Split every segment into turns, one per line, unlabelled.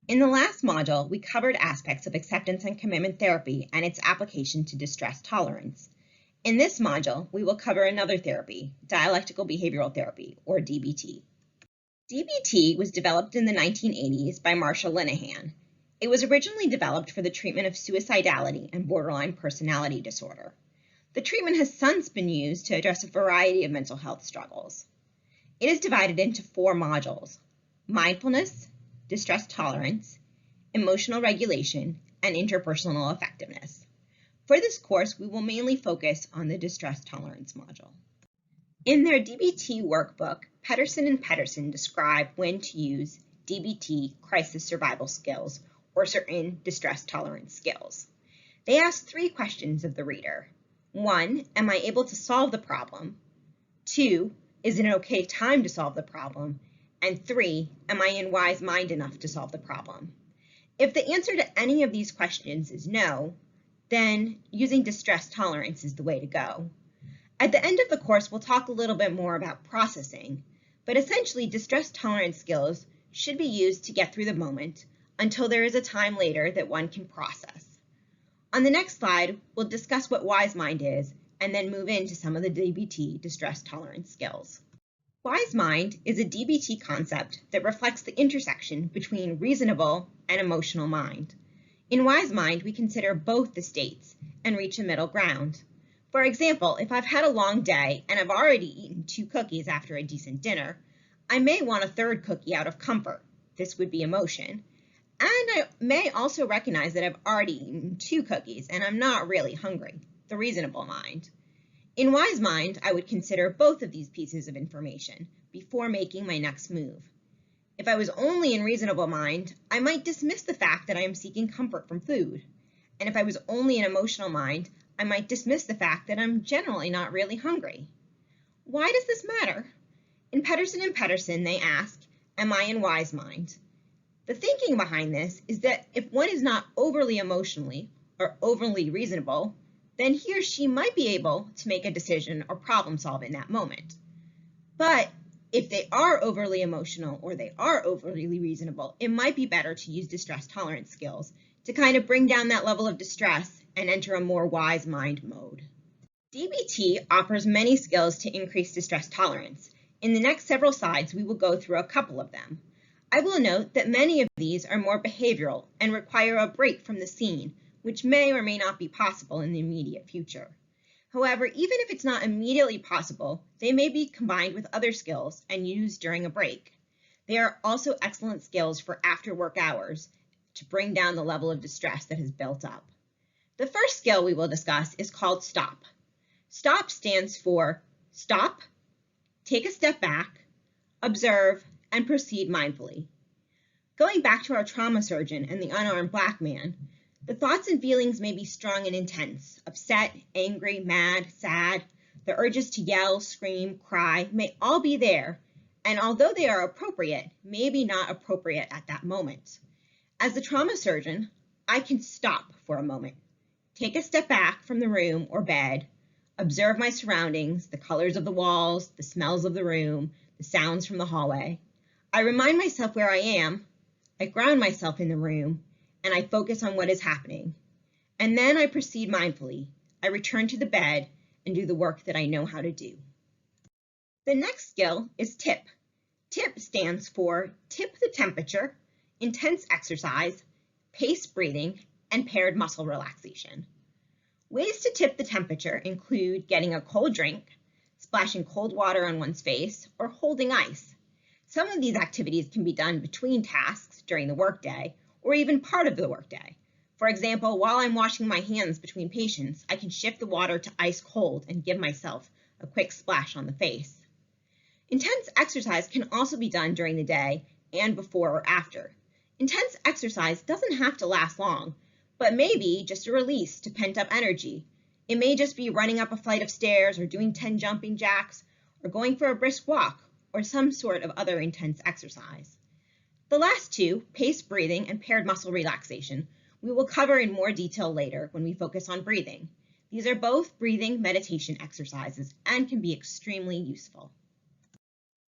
In the last module, we covered aspects of acceptance and commitment therapy and its application to distress tolerance. In this module, we will cover another therapy, dialectical behavioral therapy, or DBT. DBT was developed in the 1980s by Marsha Linehan. It was originally developed for the treatment of suicidality and borderline personality disorder. The treatment has since been used to address a variety of mental health struggles. It is divided into 4 modules: mindfulness, distress tolerance, emotional regulation, and interpersonal effectiveness. For this course, we will mainly focus on the distress tolerance module. In their DBT workbook, Pedersen and Pedersen describe when to use DBT crisis survival skills or certain distress tolerance skills. They ask 3 questions of the reader. 1, am I able to solve the problem? 2, is it an okay time to solve the problem? And 3, am I in wise mind enough to solve the problem? If the answer to any of these questions is no, then using distress tolerance is the way to go. At the end of the course, we'll talk a little bit more about processing, but essentially distress tolerance skills should be used to get through the moment until there is a time later that one can process. On the next slide, we'll discuss what wise mind is and then move into some of the DBT distress tolerance skills. Wise mind is a DBT concept that reflects the intersection between reasonable and emotional mind. In wise mind, we consider both the states and reach a middle ground. For example, if I've had a long day and I've already eaten 2 cookies after a decent dinner, I may want a 3rd cookie out of comfort. This would be emotion. And I may also recognize that I've already eaten 2 cookies and I'm not really hungry, the reasonable mind. In wise mind, I would consider both of these pieces of information before making my next move. If I was only in reasonable mind, I might dismiss the fact that I am seeking comfort from food. And if I was only in emotional mind, I might dismiss the fact that I'm generally not really hungry. Why does this matter? In Pedersen and Pedersen, they ask, am I in wise mind? The thinking behind this is that if one is not overly emotionally or overly reasonable, then he or she might be able to make a decision or problem solve in that moment. But if they are overly emotional or they are overly reasonable, it might be better to use distress tolerance skills to kind of bring down that level of distress and enter a more wise mind mode. DBT offers many skills to increase distress tolerance. In the next several slides, we will go through a couple of them. I will note that many of these are more behavioral and require a break from the scene, which may or may not be possible in the immediate future. However, even if it's not immediately possible, they may be combined with other skills and used during a break. They are also excellent skills for after work hours to bring down the level of distress that has built up. The first skill we will discuss is called STOP. STOP stands for stop, take a step back, observe, and proceed mindfully. Going back to our trauma surgeon and the unarmed Black man, the thoughts and feelings may be strong and intense. Upset, angry, mad, sad. The urges to yell, scream, cry may all be there, and although they are appropriate, maybe not appropriate at that moment. As the trauma surgeon, I can stop for a moment, take a step back from the room or bed, observe my surroundings, the colors of the walls, the smells of the room, the sounds from the hallway. I remind myself where I am, I ground myself in the room, and I focus on what is happening. And then I proceed mindfully. I return to the bed and do the work that I know how to do. The next skill is TIP. TIP stands for tip the temperature, intense exercise, paced breathing, and paired muscle relaxation. Ways to tip the temperature include getting a cold drink, splashing cold water on one's face, or holding ice. Some of these activities can be done between tasks during the workday, or even part of the workday. For example, while I'm washing my hands between patients, I can shift the water to ice cold and give myself a quick splash on the face. Intense exercise can also be done during the day and before or after. Intense exercise doesn't have to last long, but maybe just a release to pent-up energy. It may just be running up a flight of stairs or doing 10 jumping jacks or going for a brisk walk or some sort of other intense exercise. The last two, paced breathing and paired muscle relaxation, we will cover in more detail later when we focus on breathing. These are both breathing meditation exercises and can be extremely useful.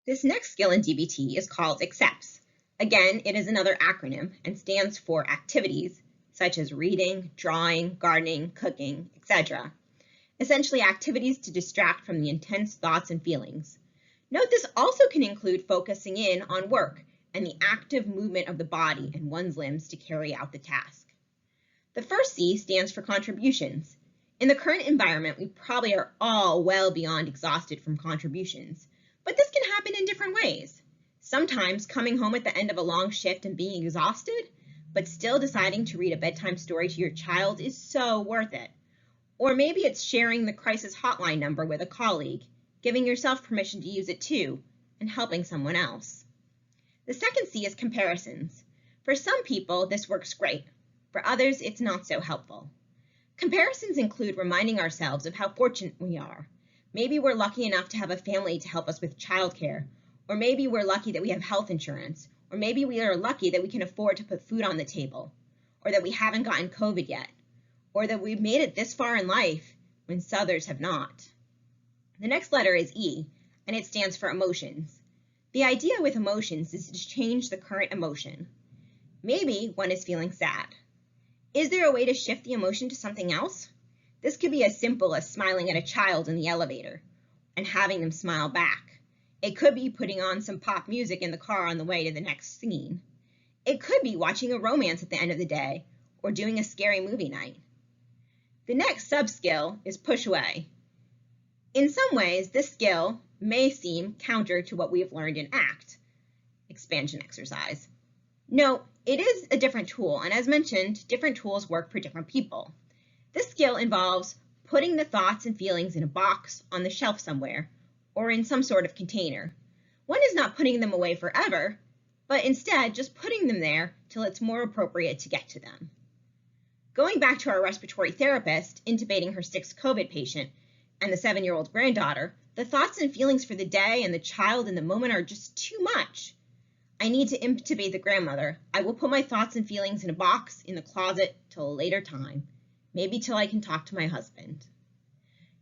This next skill in DBT is called accepts. Again, it is another acronym and stands for activities such as reading, drawing, gardening, cooking, etc. Essentially activities to distract from the intense thoughts and feelings. Note this also can include focusing in on work and the active movement of the body and one's limbs to carry out the task. The first C stands for contributions. In the current environment, we probably are all well beyond exhausted from contributions, but this can happen in different ways. Sometimes coming home at the end of a long shift and being exhausted, but still deciding to read a bedtime story to your child is so worth it. Or maybe it's sharing the crisis hotline number with a colleague, giving yourself permission to use it too, and helping someone else. The second C is comparisons. For some people, this works great. For others, it's not so helpful. Comparisons include reminding ourselves of how fortunate we are. Maybe we're lucky enough to have a family to help us with childcare, or maybe we're lucky that we have health insurance, or maybe we are lucky that we can afford to put food on the table, or that we haven't gotten COVID yet, or that we've made it this far in life when others have not. The next letter is E, and it stands for emotions. The idea with emotions is to change the current emotion. Maybe one is feeling sad. Is there a way to shift the emotion to something else? This could be as simple as smiling at a child in the elevator and having them smile back. It could be putting on some pop music in the car on the way to the next scene. It could be watching a romance at the end of the day or doing a scary movie night. The next sub-skill is push away. In some ways, this skill may seem counter to what we have learned in ACT, expansion exercise. Note, it is a different tool, and as mentioned, different tools work for different people. This skill involves putting the thoughts and feelings in a box on the shelf somewhere, or in some sort of container. One is not putting them away forever, but instead just putting them there till it's more appropriate to get to them. Going back to our respiratory therapist intubating her 6th COVID patient and the 7-year-old granddaughter, the thoughts and feelings for the day and the child in the moment are just too much. I need to intubate the grandmother. I will put my thoughts and feelings in a box in the closet till a later time, maybe till I can talk to my husband.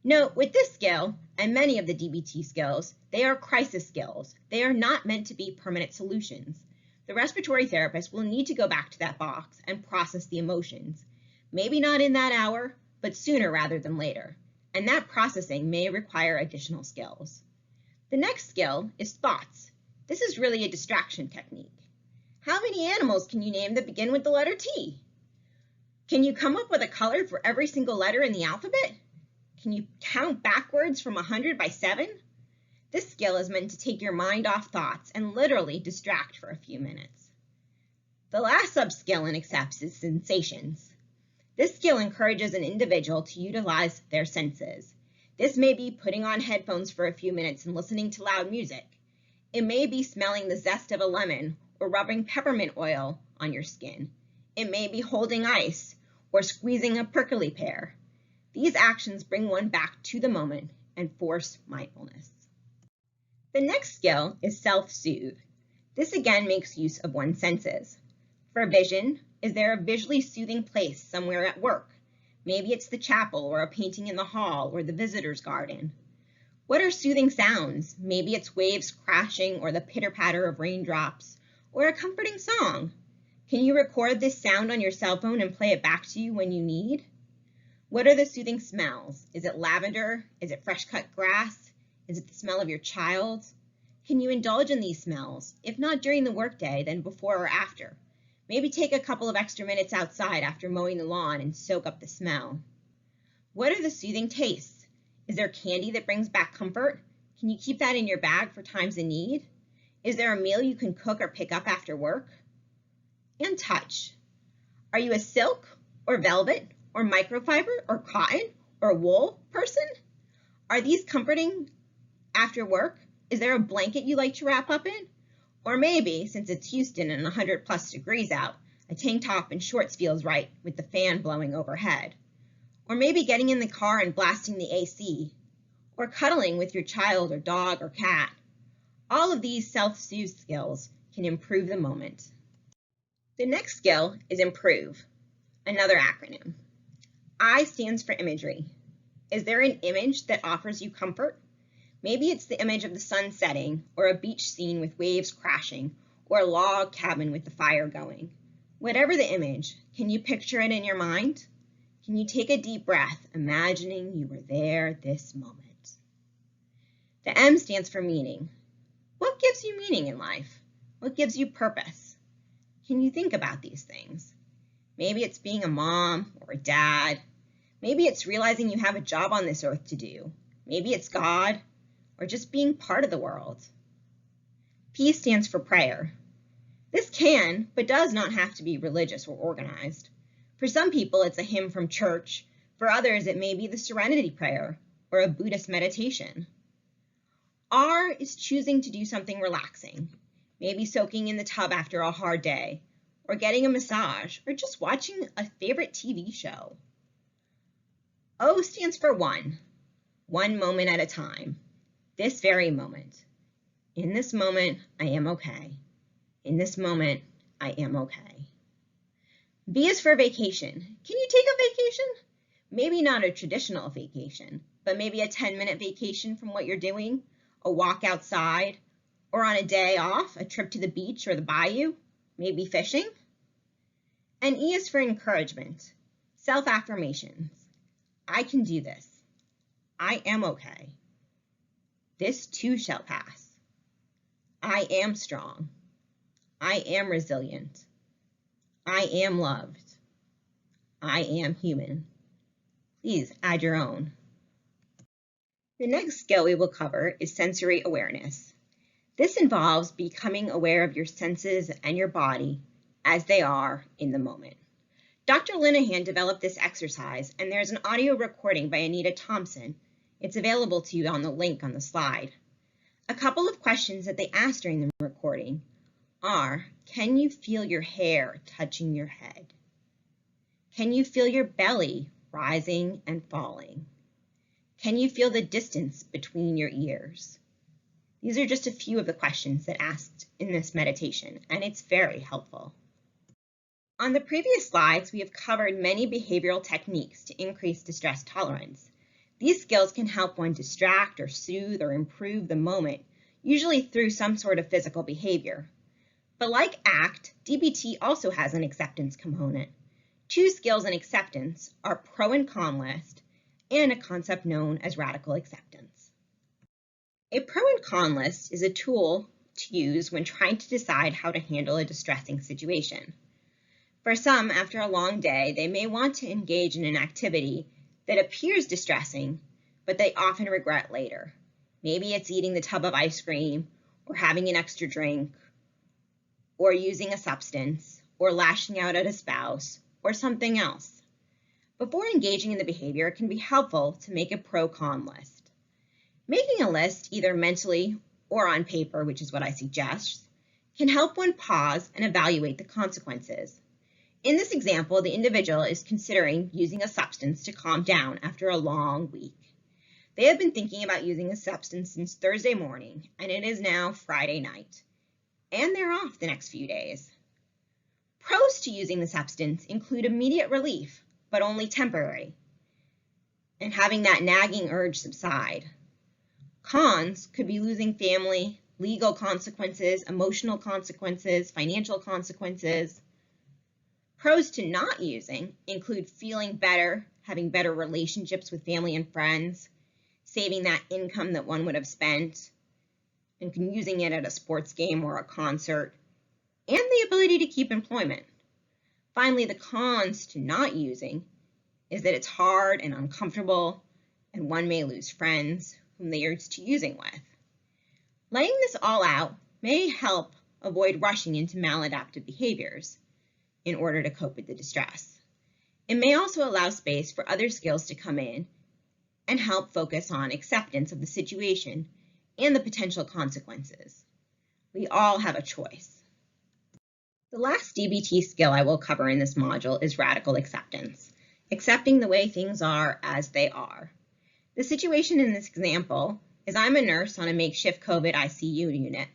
Note, with this skill, and many of the DBT skills, they are crisis skills. They are not meant to be permanent solutions. The respiratory therapist will need to go back to that box and process the emotions. Maybe not in that hour, but sooner rather than later. And that processing may require additional skills. The next skill is thoughts. This is really a distraction technique. How many animals can you name that begin with the letter T? Can you come up with a color for every single letter in the alphabet? Can you count backwards from 100 by 7? This skill is meant to take your mind off thoughts and literally distract for a few minutes. The last sub-skill in accepts is sensations. This skill encourages an individual to utilize their senses. This may be putting on headphones for a few minutes and listening to loud music. It may be smelling the zest of a lemon or rubbing peppermint oil on your skin. It may be holding ice or squeezing a prickly pear. These actions bring one back to the moment and force mindfulness. The next skill is SelfSoothe. This again makes use of one's senses. For vision, is there a visually soothing place somewhere at work? Maybe it's the chapel or a painting in the hall or the visitor's garden. What are soothing sounds? Maybe it's waves crashing or the pitter-patter of raindrops or a comforting song. Can you record this sound on your cell phone and play it back to you when you need? What are the soothing smells? Is it lavender? Is it fresh cut grass? Is it the smell of your child? Can you indulge in these smells? If not during the workday, then before or after. Maybe take a couple of extra minutes outside after mowing the lawn and soak up the smell. What are the soothing tastes? Is there candy that brings back comfort? Can you keep that in your bag for times of need? Is there a meal you can cook or pick up after work? And touch. Are you a silk or velvet or microfiber or cotton or wool person? Are these comforting after work? Is there a blanket you like to wrap up in? Or maybe, since it's Houston and 100+ degrees out, a tank top and shorts feels right with the fan blowing overhead. Or maybe getting in the car and blasting the AC, or cuddling with your child or dog or cat. All of these self-soothe skills can improve the moment. The next skill is improve, another acronym. I stands for imagery. Is there an image that offers you comfort? Maybe it's the image of the sun setting or a beach scene with waves crashing, or a log cabin with the fire going. Whatever the image, can you picture it in your mind? Can you take a deep breath, imagining you were there this moment? The M stands for meaning. What gives you meaning in life? What gives you purpose? Can you think about these things? Maybe it's being a mom or a dad. Maybe it's realizing you have a job on this earth to do. Maybe it's God, or just being part of the world. P stands for prayer. This can, but does not have to be religious or organized. For some people, it's a hymn from church. For others, it may be the Serenity Prayer or a Buddhist meditation. R is choosing to do something relaxing, maybe soaking in the tub after a hard day, or getting a massage, or just watching a favorite TV show. O stands for one moment at a time, this very moment. In this moment, I am okay. In this moment, I am okay. V is for vacation. Can you take a vacation? Maybe not a traditional vacation, but maybe a 10-minute vacation from what you're doing, a walk outside, or on a day off, a trip to the beach or the bayou, maybe fishing. And E is for encouragement, self-affirmations. I can do this. I am okay. This too shall pass. I am strong. I am resilient. I am loved. I am human. Please add your own. The next skill we will cover is sensory awareness. This involves becoming aware of your senses and your body as they are in the moment. Dr. Linehan developed this exercise, and there's an audio recording by Anita Thompson. It's available to you on the link on the slide. A couple of questions that they asked during the recording are, can you feel your hair touching your head? Can you feel your belly rising and falling? Can you feel the distance between your ears? These are just a few of the questions that asked in this meditation, and it's very helpful. On the previous slides, we have covered many behavioral techniques to increase distress tolerance. These skills can help one distract or soothe or improve the moment, usually through some sort of physical behavior. But like ACT, DBT also has an acceptance component. Two skills in acceptance are pro and con list and a concept known as radical acceptance. A pro and con list is a tool to use when trying to decide how to handle a distressing situation. For some, after a long day, they may want to engage in an activity that appears distressing, but they often regret later. Maybe it's eating the tub of ice cream, or having an extra drink, or using a substance, or lashing out at a spouse, or something else. Before engaging in the behavior, it can be helpful to make a pro-con list. Making a list, either mentally or on paper, which is what I suggest, can help one pause and evaluate the consequences. In this example, the individual is considering using a substance to calm down after a long week. They have been thinking about using a substance since Thursday morning, and it is now Friday night, and they're off the next few days. Pros to using the substance include immediate relief, but only temporary, and having that nagging urge subside. Cons could be losing family, legal consequences, emotional consequences, financial consequences. Pros to not using include feeling better, having better relationships with family and friends, saving that income that one would have spent, and using it at a sports game or a concert, and the ability to keep employment. Finally, the cons to not using is that it's hard and uncomfortable, and one may lose friends whom they are used to using with. Letting this all out may help avoid rushing into maladaptive behaviors in order to cope with the distress. It may also allow space for other skills to come in and help focus on acceptance of the situation and the potential consequences. We all have a choice. The last DBT skill I will cover in this module is radical acceptance, accepting the way things are as they are. The situation in this example is I'm a nurse on a makeshift COVID ICU unit.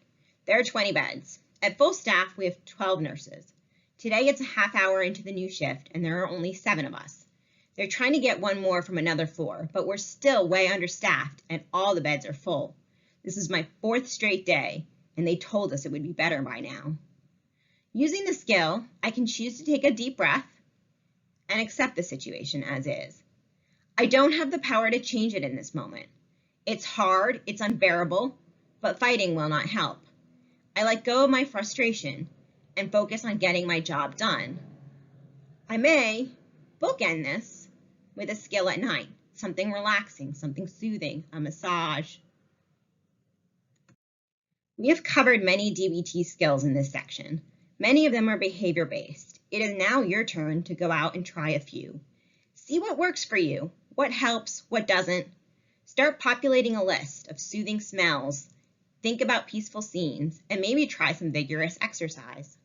There are 20 beds. At full staff, we have 12 nurses. Today it's a half hour into the new shift and there are only 7 of us. They're trying to get one more from another floor, but we're still way understaffed and all the beds are full. This is my 4th straight day and they told us it would be better by now. Using the skill, I can choose to take a deep breath and accept the situation as is. I don't have the power to change it in this moment. It's hard, it's unbearable, but fighting will not help. I let go of my frustration and focus on getting my job done. I may bookend this with a skill at night, something relaxing, something soothing, a massage. We have covered many DBT skills in this section. Many of them are behavior-based. It is now your turn to go out and try a few. See what works for you, what helps, what doesn't. Start populating a list of soothing smells, think about peaceful scenes, and maybe try some vigorous exercise.